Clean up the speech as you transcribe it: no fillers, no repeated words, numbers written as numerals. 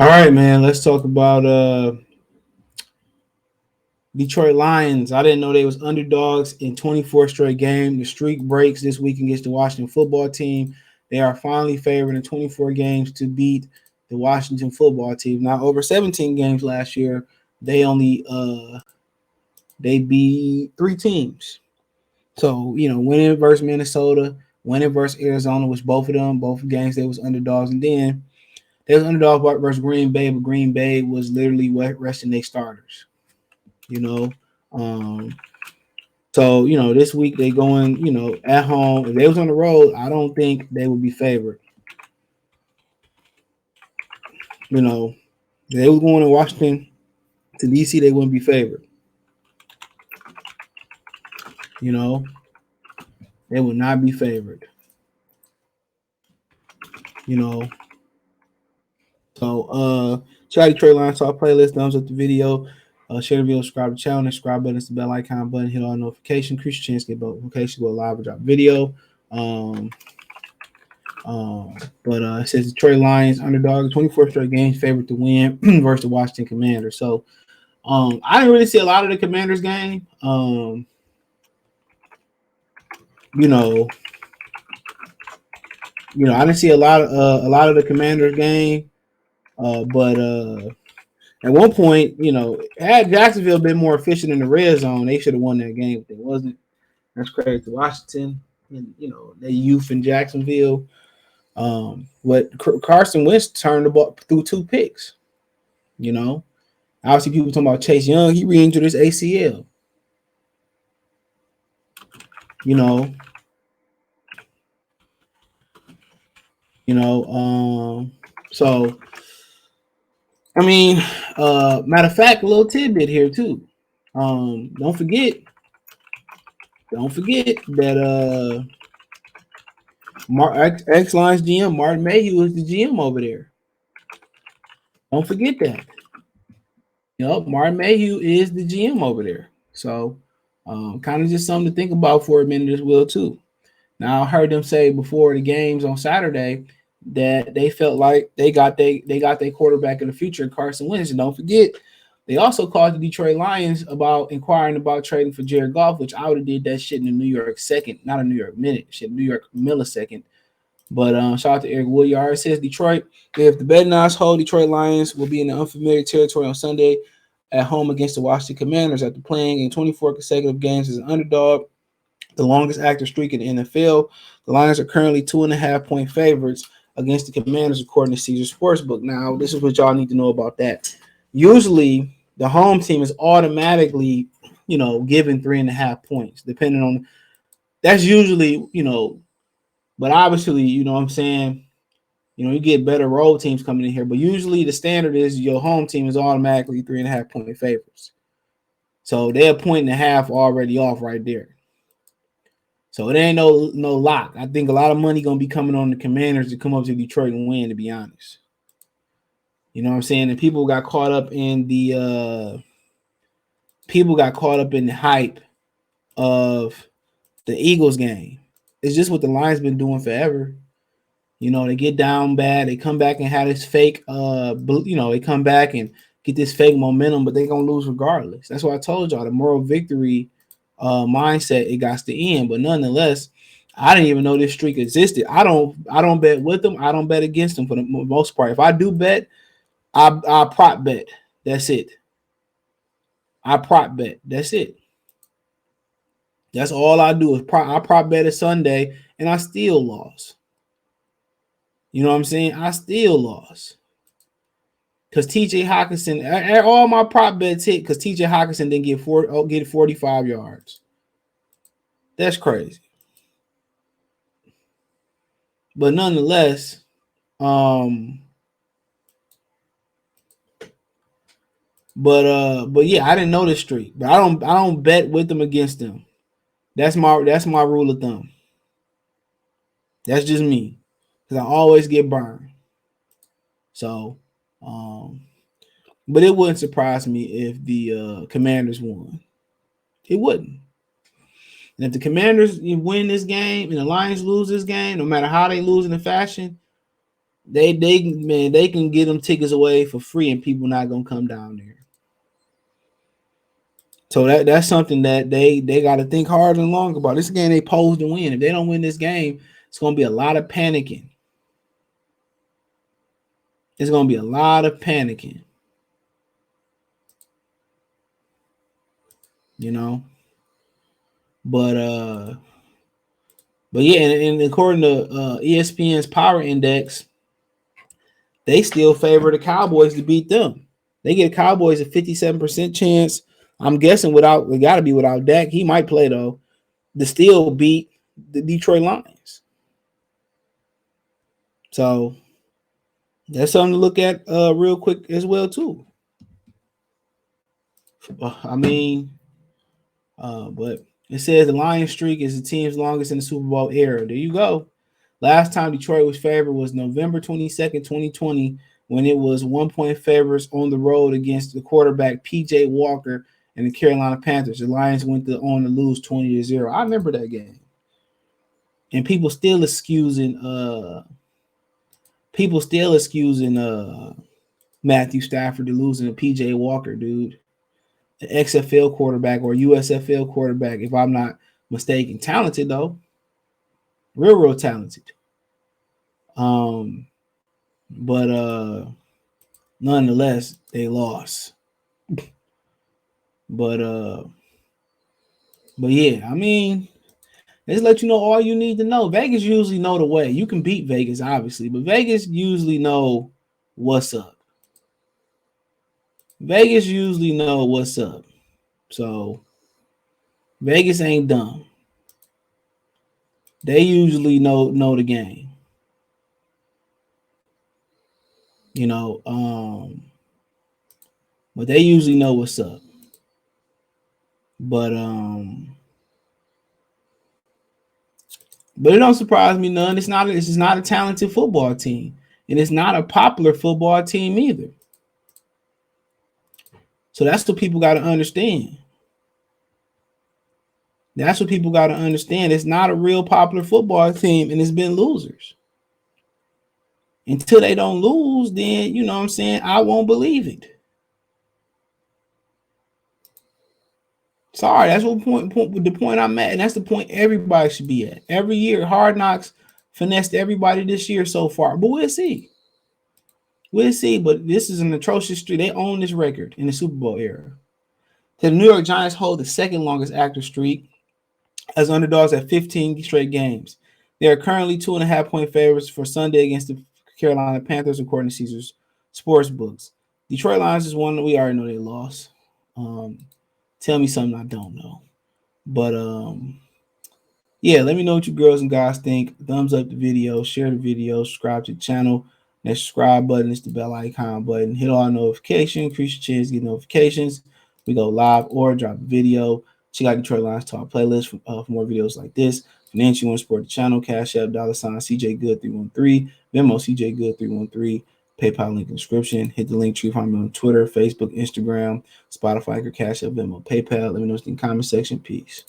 All right, man. Let's talk about Detroit Lions. I didn't know they was underdogs in 24 straight games. The streak breaks this week against the Washington football team. They are finally favored in 24 games to beat the Washington football team. Now, over 17 games last year, they only they beat three teams. So, winning versus Minnesota, winning versus Arizona, which both games they was underdogs, and then they was underdogs versus Green Bay, but Green Bay was literally resting their starters. You know, um, so this week they going at home. If they was on the road, I don't think they would be favored. You know, if they was going to Washington to DC, they wouldn't be favored. You know, they would not be favored. You know, so try to trade line talk playlist, thumbs up the video, share the video, subscribe to the channel, and subscribe button, the bell icon button, hit all notifications, increase your chance to get notifications, go live or drop video. Um, but it says Detroit Lions underdog 24 straight games favored to win versus the Washington Commanders. So I didn't really see a lot of the Commanders game. You know, I didn't see a lot of the Commanders game. But at one point, had Jacksonville been more efficient in the red zone, they should have won that game. If they wasn't, that's credit to Washington and their youth in Jacksonville. But Carson Wentz turned the ball through two picks. You know, obviously people talking about Chase Young. He re-injured his ACL. You know, so I mean, matter of fact, a little tidbit here too. Don't forget that X Lions GM Martin Mayhew is the GM over there. Don't forget that. Martin Mayhew is the GM over there. So, kind of just something to think about for a minute as well too. Now, I heard them say before the games on Saturday that they felt like they got their quarterback in the future, Carson Wentz. And don't forget, they also called the Detroit Lions about inquiring about trading for Jared Goff, which I would have did that shit in the New York second, not a New York minute, shit, New York millisecond. But shout out to Eric Woodyard. It says Detroit, if the betting odds hold, Detroit Lions will be in the unfamiliar territory on Sunday at home against the Washington Commanders after playing in 24 consecutive games as an underdog, the longest active streak in the NFL. The Lions are currently 2.5-point favorites against the Commanders, according to Caesars Sportsbook. Now, this is what y'all need to know about that. Usually, the home team is automatically, given 3.5 points, depending on. That's usually, but obviously, you know what I'm saying. You get better road teams coming in here, but usually the standard is your home team is automatically 3.5-point favorites. So they're 1.5 already off right there. So it ain't no lock. I think a lot of money gonna be coming on the Commanders to come up to Detroit and win. To be honest, you know what I'm saying. And people got caught up in the hype of the Eagles game. It's just what the Lions been doing forever. They get down bad, they come back and have this fake. They come back and get this fake momentum, but they gonna lose regardless. That's why I told y'all the moral victory mindset, it got to end. But nonetheless, I didn't even know this streak existed. I don't bet with them. I don't bet against them for the most part. If I do bet, I prop bet. That's it. I prop bet. That's it. That's all I do is I prop bet a Sunday, and I still lost. You know what I'm saying? I still lost. Because TJ Hawkinson, all my prop bets hit because TJ Hawkinson didn't get 45 yards. That's crazy. But nonetheless, but yeah, I didn't know this streak. But I don't bet with them against them. That's my rule of thumb. That's just me. Because I always get burned. So, but it wouldn't surprise me if the Commanders won. It wouldn't. And if the Commanders win this game and the Lions lose this game, no matter how they lose in the fashion, They can get them tickets away for free, and people not gonna come down there. So that's something that they got to think hard and long about. This game they posed to win. If they don't win this game, it's gonna be a lot of panicking. It's gonna be a lot of panicking. You know, but yeah, and according to ESPN's Power Index, they still favor the Cowboys to beat them. They get Cowboys a 57% chance. I'm guessing it got to be without Dak. He might play though. To still beat the Detroit Lions. So that's something to look at real quick as well too. I mean, but it says the Lions streak is the team's longest in the Super Bowl era. There you go. Last time Detroit was favored was November 22nd, 2020, when it was 1-point favorites on the road against the quarterback P.J. Walker and the Carolina Panthers. The Lions went on to lose 20-0. I remember that game. And people still excusing Matthew Stafford to losing to P.J. Walker, dude. An XFL quarterback or USFL quarterback, if I'm not mistaken. Talented though. Real talented. But nonetheless, they lost. But yeah, I mean, let's let you know all you need to know. Vegas usually know the way. You can beat Vegas, obviously, but Vegas usually know what's up. Vegas usually know what's up. So Vegas ain't dumb. They usually know the game. You know, but they usually know what's up. But it don't surprise me none. It's not a talented football team, and it's not a popular football team either. So that's what people got to understand. That's what people got to understand. It's not a real popular football team, and it's been losers. Until they don't lose, then you know what I'm saying, I won't believe it. Sorry, that's what the point I'm at, and that's the point everybody should be at. Every year, Hard Knocks finessed everybody this year so far, but we'll see. We'll see, but this is an atrocious streak. They own this record in the Super Bowl era. The New York Giants hold the second longest active streak as underdogs at 15 straight games. They are currently 2.5-point favorites for Sunday against the Carolina Panthers, according to Caesars Sports Books. Detroit Lions is one that we already know they lost. Tell me something I don't know. But yeah, let me know what you girls and guys think. Thumbs up the video, share the video, subscribe to the channel. That subscribe button is the bell icon button. Hit all notifications, increase your chance to get notifications. We go live or drop a video. Check out Detroit Lions Talk playlist for more videos like this. Financially, you want to support the channel, Cash App, $ CJ Good 313, Venmo CJ Good 313, PayPal link in the description. Hit the link tree, find me on Twitter, Facebook, Instagram, Spotify, Cash App, Venmo, PayPal. Let me know in the comment section. Peace.